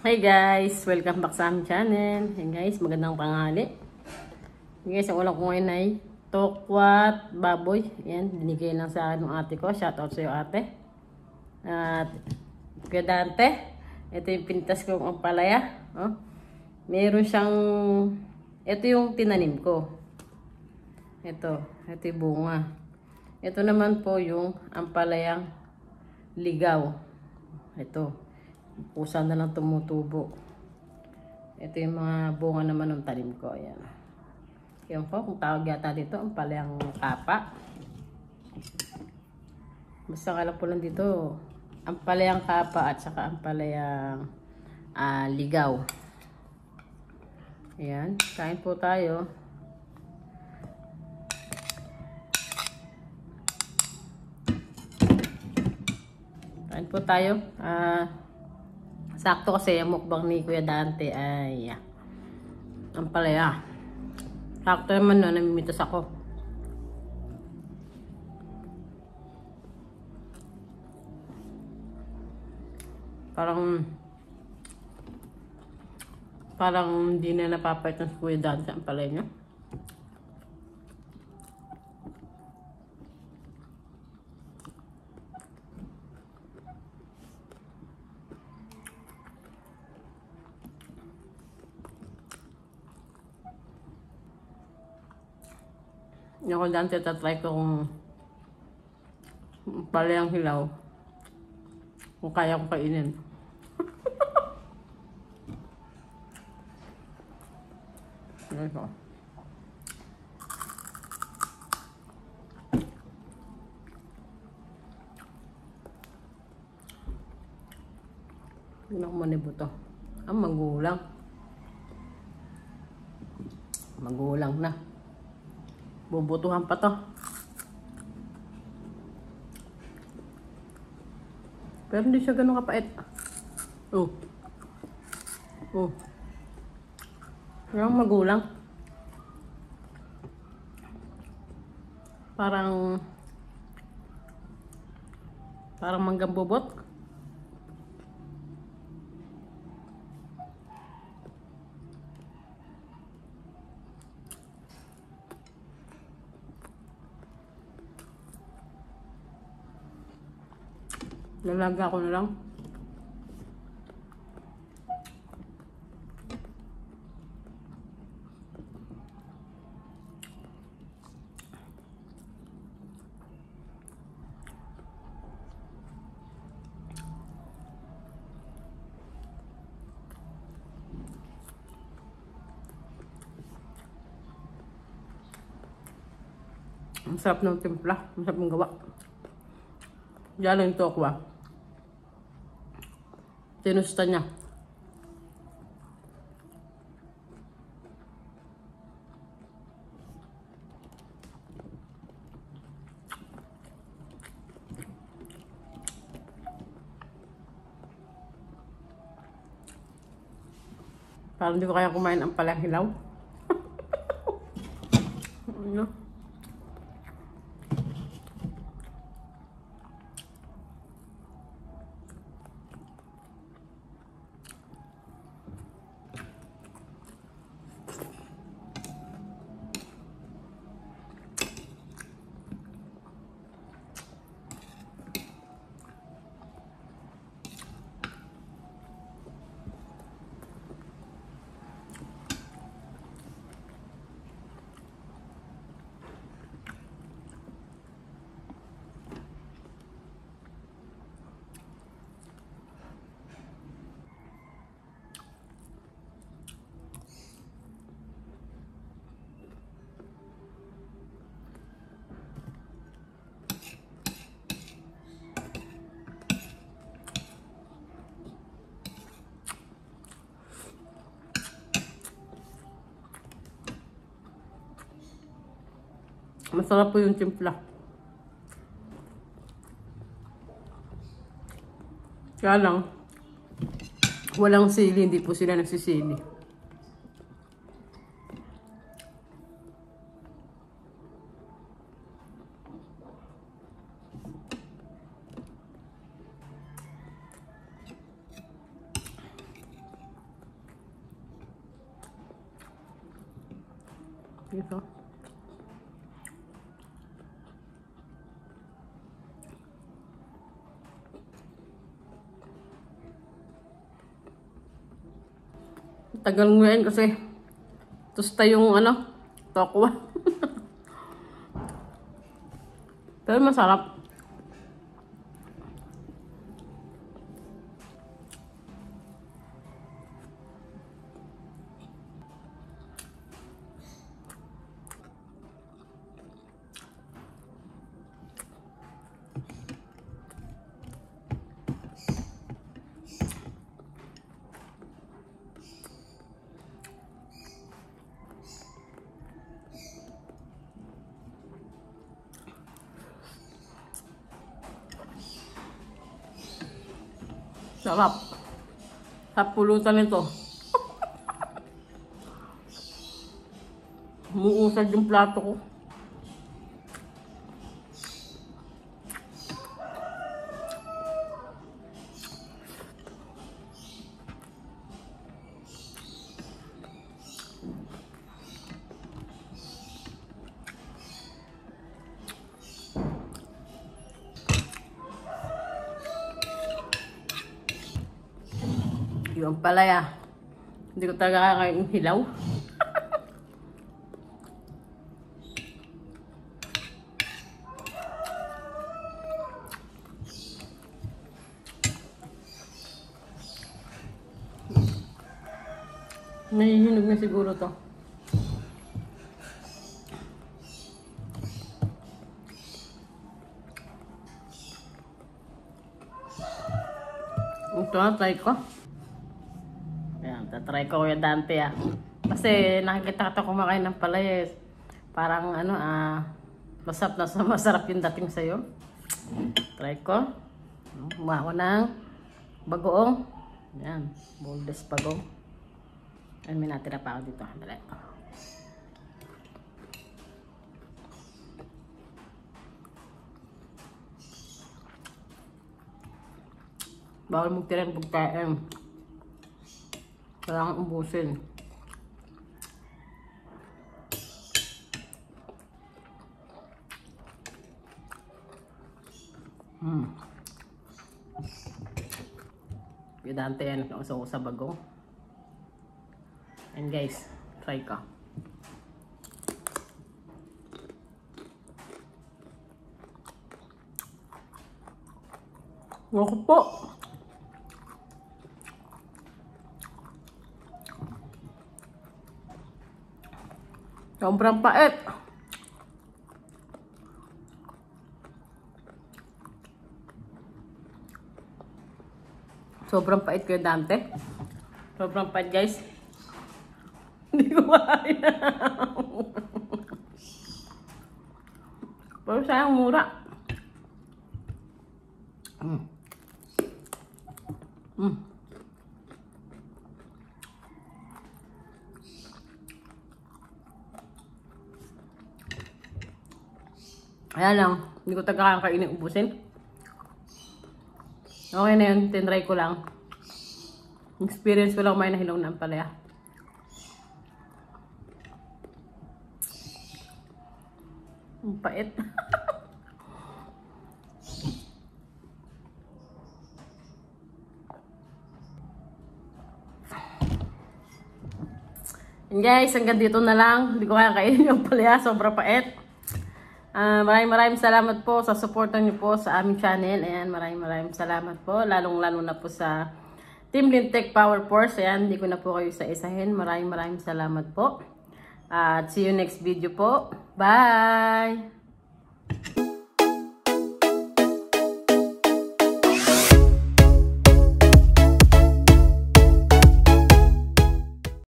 Hi guys! Welcome back sa aming channel. Hey guys, magandang tanghali. Hey guys, ang ulam ko ngayon ay tokwat baboy. Yan, binigay lang sa akin ng ate ko. Shoutout sa iyo ate. At Kuya Dante, ito yung pintas kong ampalaya. Oh. Meron siyang, ito yung tinanim ko. Ito yung bunga. Ito naman po yung ampalayang ligaw. Ito. Pusa na lang tumutubo. Ito yung mga bunga naman ng tanim ko. Ayan. Yan po, kung tawag yata dito, ang palayang kapa. Basta kala po lang dito, ang palayang kapa at saka ang palayang ligaw. Ayan, kain po tayo. Kain po tayo. Sakto kasi yung mukbang ni Kuya Dante ay ang palaya. Sakto naman no, namimitas ako. Parang hindi na napapait ng Kuya Dante ang palaya niya. Yung Kuya Dante, tatry ko kung palayang hilaw. Kung kaya ko kainin. Ito. Hindi ako manibuto. Magulang. Magulang na. Bubutuhan pa to. Pero hindi siya ganun kapait. Oh. Yung magulang. Parang manggang bobot. Lalaga ko na lang. Ang sarap ng timpla. Ang sarap ng gawa. Diyan lang ito ako tinusta niya. Parang hindi ko kaya kumain ang palang hilaw. Ano? Masarap po yung timpla. Kaya lang, walang sili, hindi po sila nagsisili. Dito. Tagal ngayon kasi tusta yung tokwa. Pero masarap. Sarap. Sa pulutan nito. Umuusad yung plato ko. Yung palaya. Hindi ko talaga kakain ng hilaw. Nahihinog na siguro to. Ito na, try ko. Ayan, tatry ko yung Dante Kasi nakikita ka kumakain ng palaya. Parang masarap yung dating sa'yo. Try ko. Kumaha ko ng bagoong. Ayan, boldes bagoong. May natira pa ako dito. Dali. Bawal magtira ng pagkain. Kailangan ubusin. Dante yan. Sa bagong. And guys, try ka. Ako po. Sobrang pait. Sobrang pait ko yung Dante. Sobrang pait, guys. Hindi ko kaya. Pero sayang mura. Ayan lang. Hindi ko taga kakainin ubusin. Okay na yun. Tinry ko lang. Experience ko lang may nahilong ng palaya. Ang pait. And guys, hanggang dito na lang. Hindi ko kaya kainin yung palaya. Sobrang pait. Maraming salamat po sa supportan niyo po sa aming channel. Ayan, maraming salamat po. Lalong-lalo na po sa Team Lintec Power Force. Ayan, hindi ko na po kayo isa-isahin. Maraming salamat po. At see you next video po. Bye!